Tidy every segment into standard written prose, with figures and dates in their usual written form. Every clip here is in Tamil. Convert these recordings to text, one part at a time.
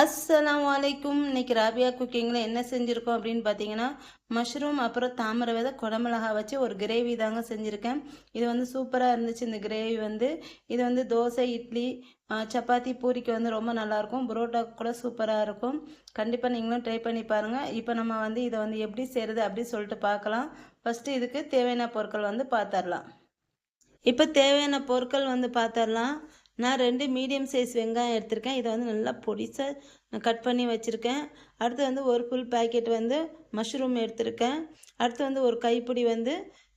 அஸ்ஸலாமு அலைக்கும். இன்னைக்கு ராபியா குக்கிங்கில் என்ன செஞ்சுருக்கோம் அப்படின்னு பார்த்தீங்கன்னா, மஷ்ரூம் அப்புறம் தாமரை விதை குடமிளகா வச்சு ஒரு கிரேவி தாங்க செஞ்சுருக்கேன். இது வந்து சூப்பராக இருந்துச்சு. இந்த கிரேவி வந்து இது வந்து தோசை, இட்லி, சப்பாத்தி, பூரிக்கு வந்து ரொம்ப நல்லாயிருக்கும். புரோட்டாக்கு கூட சூப்பராக இருக்கும். கண்டிப்பாக நீங்களும் ட்ரை பண்ணி பாருங்கள். இப்போ நம்ம வந்து இதை வந்து எப்படி செய்கிறது அப்படி சொல்லிட்டு பார்க்கலாம். ஃபஸ்ட்டு இதுக்கு தேவையான பொருட்கள் வந்து பார்த்துடலாம். இப்போ தேவையான பொருட்கள் வந்து பார்த்துடலாம். நான் 2 மீடியம் சைஸ் வெங்காயம் எடுத்திருக்கேன். இதை வந்து நல்லா பொடிசாக கட் பண்ணி வச்சுருக்கேன். அடுத்து வந்து ஒரு ஃபுல் பேக்கெட் வந்து மஷ்ரூம் எடுத்திருக்கேன். அடுத்து வந்து ஒரு கைப்பிடி வந்து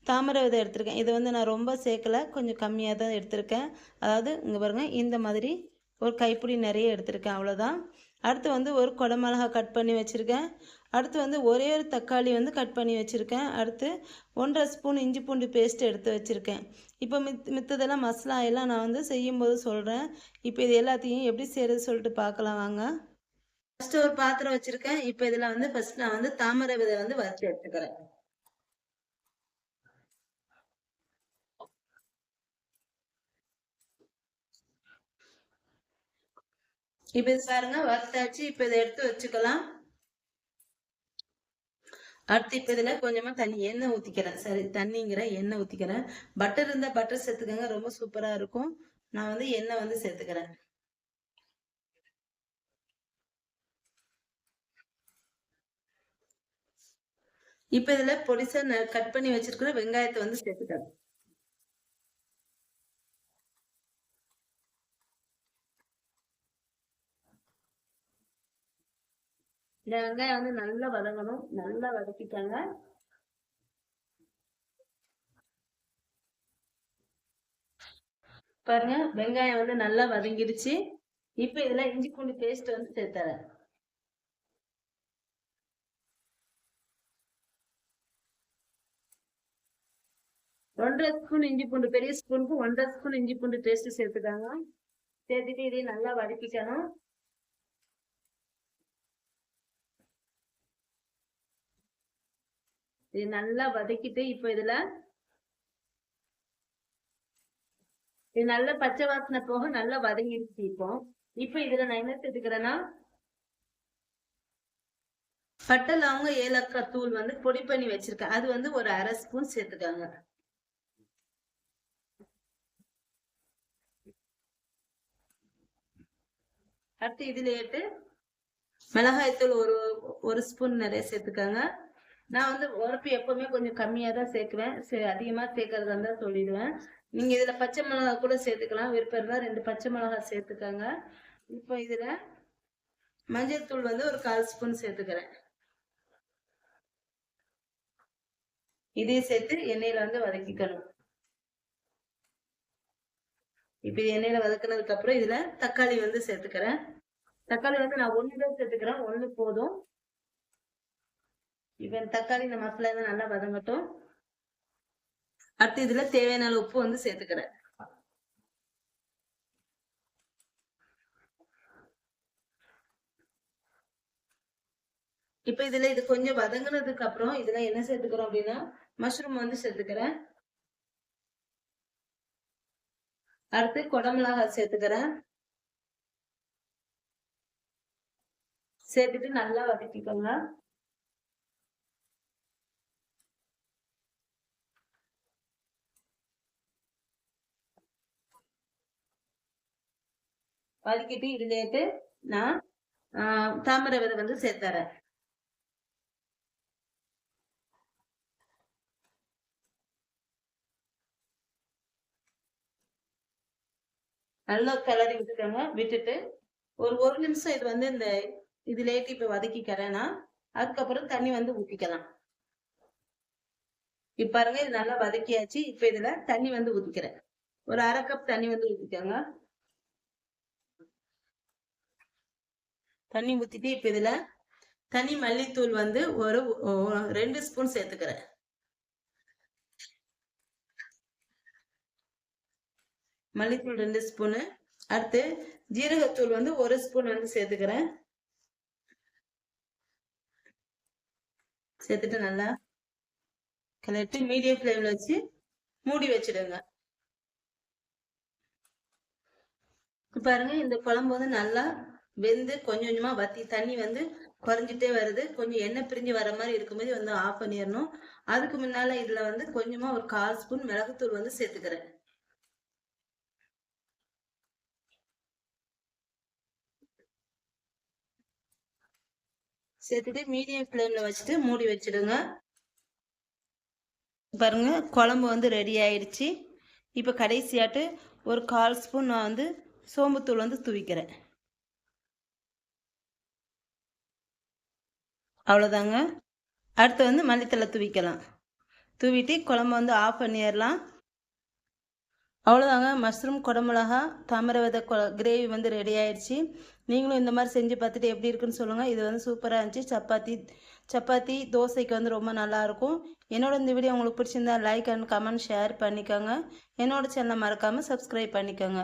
தாமரை விதை எடுத்திருக்கேன். இதை வந்து நான் ரொம்ப சேர்க்கலை, கொஞ்சம் கம்மியாக தான் எடுத்திருக்கேன். அதாவது இங்கே பாருங்கள், இந்த மாதிரி ஒரு கைப்பிடி நிறைய எடுத்திருக்கேன், அவ்வளோதான். அடுத்து வந்து ஒரு குடமிளகா கட் பண்ணி வச்சுருக்கேன். அடுத்து வந்து ஒரே ஒரு தக்காளி வந்து கட் பண்ணி வச்சுருக்கேன். அடுத்து 1½ ஸ்பூன் இஞ்சி பூண்டு பேஸ்ட் எடுத்து வச்சுருக்கேன். இப்போ மித்ததெல்லாம் மசாலா எல்லாம் நான் வந்து செய்யும்போது சொல்கிறேன். இப்போ இது எல்லாத்தையும் எப்படி செய்கிறது சொல்லிட்டு பார்க்கலாம் வாங்க. ஃபஸ்ட்டு ஒரு பாத்திரம் வச்சுருக்கேன். இப்போ இதில் வந்து ஃபஸ்ட் நான் வந்து தாமரை விதை வந்து வறுத்து எடுத்துக்கிறேன். இப்போ இது பாருங்க, வறுத்தாச்சு. இப்போ இதை எடுத்து வச்சுக்கலாம். அடுத்து இப்போ இதில் கொஞ்சமாக எண்ணெய் ஊற்றிக்கிறேன். சரி, எண்ணெய் ஊற்றிக்கிறேன். பட்டர் இருந்தால் பட்டர் சேர்த்துக்கங்க, ரொம்ப சூப்பராக இருக்கும். நான் வந்து எண்ணெய் வந்து சேர்த்துக்கிறேன். இப்போ இதில் பொடிசாக கட் பண்ணி வச்சிருக்கிற வெங்காயத்தை வந்து சேர்த்துக்கிறேன். இந்த வெங்காயம் வந்து நல்லா வதங்கணும். நல்லா வதக்கிட்டாங்க. பாருங்க, வெங்காயம் வந்து நல்லா வதங்கிடுச்சு. இப்போ இதுல இஞ்சி பூண்டு பேஸ்ட் வந்து சேர்த்துறேன். ஒன்றரை ஸ்பூன் இஞ்சி பூண்டு, பெரிய ஸ்பூனுக்கு 1½ ஸ்பூன் இஞ்சி பூண்டு பேஸ்ட் சேர்த்துக்காங்க. சேர்த்துட்டு இதையும் நல்லா வதக்கிக்கணும். இது நல்லா வதக்கிட்டு இப்போ இதுல இது நல்ல பச்சை வாசனை போக நல்லா வதங்கிடுச்சு. இப்போ இதுல நான் என்ன சேர்த்துக்கிறேன்னா, பட்டை, லவங்க, ஏலக்காய் தூள் வந்து பொடி பண்ணி வச்சிருக்கேன். அது வந்து ஒரு 1/2 ஸ்பூன் சேர்த்துக்காங்க. அடுத்து இதுல ஏட்டு மிளகாய்த்தூள் ஒரு ஸ்பூன் நிறைய சேர்த்துக்காங்க. நான் வந்து உரப்பு எப்பவுமே கொஞ்சம் கம்மியாக தான் சேர்க்குவேன். அதிகமாக சேர்க்கறதா இருந்தால் சொல்லிடுவேன். நீங்கள் இதில் பச்சை மிளகா கூட சேர்த்துக்கலாம். விருப்பம் இருந்தால் 2 பச்சை மிளகா சேர்த்துக்காங்க. இப்போ இதில் மஞ்சள் தூள் வந்து ஒரு 1/4 ஸ்பூன் சேர்த்துக்கிறேன். இதையும் சேர்த்து எண்ணெயில் வந்து வதக்கிக்கணும். இப்போ எண்ணெயில் வதக்கினதுக்கு அப்புறம் இதில் தக்காளி வந்து சேர்த்துக்கிறேன். தக்காளி வந்து நான் 1 தான் சேர்த்துக்கிறேன், 1 போதும். இப்போ தக்காளி இந்த மசாலா தான் நல்லா வதங்கட்டும். அடுத்து இதுல தேவையான அளவு உப்பு வந்து சேர்த்துக்கிறேன். இப்ப இதுல இது கொஞ்சம் வதங்கினதுக்கு அப்புறம் இதுல என்ன சேர்த்துக்கிறோம் அப்படின்னா, மஷ்ரூம் வந்து சேர்த்துக்கிறேன். அடுத்து குடமிளகாய் சேர்த்துக்கிறேன். சேர்த்துட்டு நல்லா வதக்கிக்கோங்க. வதக்கிட்டு இதுலேட்டு நான் தாமரை விதை வந்து சேர்த்துறேன். நல்லா கிளறி விட்டுக்கோங்க. விட்டுட்டு ஒரு நிமிஷம் இது வந்து இந்த இதுலேட்டு இப்ப வதக்கிக்கிறேன்னா, அதுக்கப்புறம் தண்ணி வந்து ஊத்திக்கலாம். இப்ப பாருங்க, இது நல்லா வதக்கியாச்சு. இப்ப இதுல தண்ணி வந்து ஊத்திக்கிறேன். ஒரு 1/2 கப் தண்ணி வந்து ஊத்திக்கோங்க. தண்ணி ஊத்திட்டு இப்ப இதுல தனி மல்லித்தூள் வந்து ஒரு 2 ஸ்பூன் சேர்த்துக்கிறேன். மல்லித்தூள் 2 ஸ்பூனு. அடுத்து ஜீரகத்தூள் வந்து 1 ஸ்பூன் வந்து சேர்த்துக்கிறேன். சேர்த்துட்டு நல்லா கிளறிட்டு மீடியம் ஃப்ளேம்ல வச்சு மூடி வச்சிடுங்க. பாருங்க, இந்த குழம்பு வந்து நல்லா வெந்து கொஞ்சம் கொஞ்சமாக வற்றி தண்ணி வந்து குறைஞ்சிட்டே வருது. கொஞ்சம் எண்ணெய் பிரிஞ்சு வர மாதிரி இருக்கும்போது வந்து ஆஃப் பண்ணிடணும். அதுக்கு முன்னால் இதில் வந்து கொஞ்சமாக ஒரு 1/4 ஸ்பூன் மிளகுத்தூள் வந்து சேர்த்துக்கிறேன். சேர்த்துட்டு மீடியம் ஃப்ளேமில் வச்சுட்டு மூடி வச்சிடுங்க. பாருங்க குழம்பு வந்து ரெடி ஆயிடுச்சு. இப்போ கடைசியாட்டு ஒரு 1/4 ஸ்பூன் நான் வந்து சோம்புத்தூள் வந்து தூவிக்கிறேன். அவ்வளோதாங்க. அடுத்து வந்து மல்லித்தலை தூவிக்கலாம். தூவிட்டு குழம்பு வந்து ஆஃப் பண்ணிடலாம். அவ்வளோதாங்க. மஷ்ரூம் குடமிளகா தாமரை விதை கிரேவி வந்து ரெடி ஆயிடுச்சு. நீங்களும் இந்த மாதிரி செஞ்சு பார்த்துட்டு எப்படி இருக்குன்னு சொல்லுங்கள். இது வந்து சூப்பராக இருந்துச்சு. சப்பாத்தி தோசைக்கு வந்து ரொம்ப நல்லாயிருக்கும். என்னோட இந்த வீடியோ உங்களுக்கு பிடிச்சிருந்தா லைக் அண்ட் கமெண்ட் ஷேர் பண்ணிக்கோங்க. என்னோட சேனலை மறக்காமல் சப்ஸ்கிரைப் பண்ணிக்கோங்க.